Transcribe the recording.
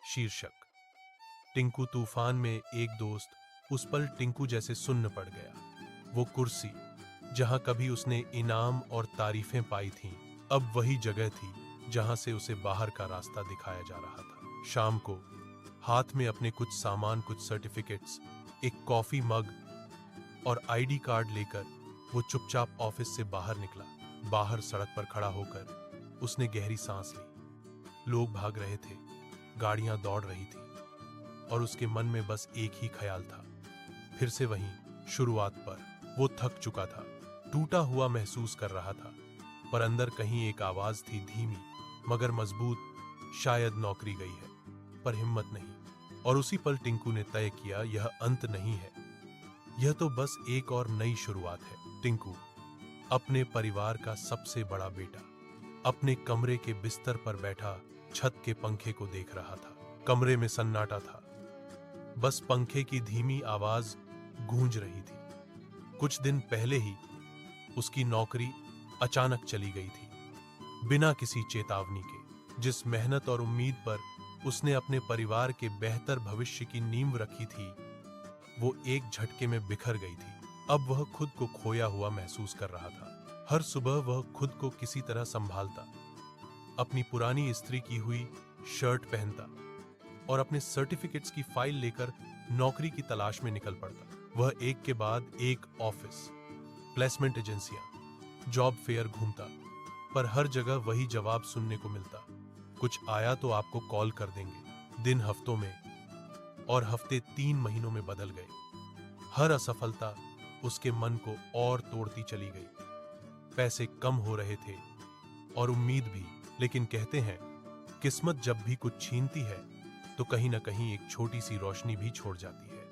शीर्षक। टिंकू तूफान में एक दोस्त उस पल टिंकू जैसे सुन्न पड़ गया। वो कुर्सी जहां कभी उसने इनाम और तारीफें पाई थीं, अब वही जगह थी जहां से उसे बाहर का रास्ता दिखाया जा रहा था। शाम को हाथ में अपने कुछ सामान, कुछ सर्टिफिकेट्स, एक कॉफी मग और आईडी कार्ड लेकर वो चुपचाप ऑफिस से बाहर निकला। बाहर सड़क पर खड़ा होकर उसने गहरी सांस ली। लोग भाग रहे थे, गाड़ियां दौड़ रही थी और उसके मन में बस एक ही ख्याल था, फिर से वहीं शुरुआत पर। वो थक चुका था, टूटा हुआ महसूस कर रहा था, पर अंदर कहीं एक आवाज थी, धीमी मगर मजबूत, शायद नौकरी गई है पर हिम्मत नहीं। और उसी पल टिंकू ने तय किया, यह अंत नहीं है, यह तो बस एक और नई शुरुआत है। टिंकू अपने परिवार का सबसे बड़ा बेटा अपने कमरे के बिस्तर पर बैठा छत के पंखे को देख रहा था। कमरे में सन्नाटा था, बस पंखे की धीमी आवाज गूंज रही थी। कुछ दिन पहले ही उसकी नौकरी अचानक चली गई थी, बिना किसी चेतावनी के। जिस मेहनत और उम्मीद पर उसने अपने परिवार के बेहतर भविष्य की नींव रखी थी, वो एक झटके में बिखर गई थी। अब वह खुद को खोया हुआ महसूस कर रहा था। हर सुबह वह खुद को किसी तरह संभालता, अपनी पुरानी इस्त्री की हुई शर्ट पहनता और अपने सर्टिफिकेट्स की फाइल लेकर नौकरी की तलाश में निकल पड़ता। वह एक के बाद एक ऑफिस, प्लेसमेंट एजेंसियां, जॉब फेयर घूमता, पर हर जगह वही जवाब सुनने को मिलता, कुछ आया तो आपको कॉल कर देंगे। दिन हफ्तों में और हफ्ते 3 महीनों में बदल गए। हर असफलता उसके मन को और तोड़ती चली गई। पैसे कम हो रहे थे और उम्मीद भी, लेकिन कहते हैं किस्मत जब भी कुछ छीनती है तो कहीं ना कहीं एक छोटी सी रोशनी भी छोड़ जाती है।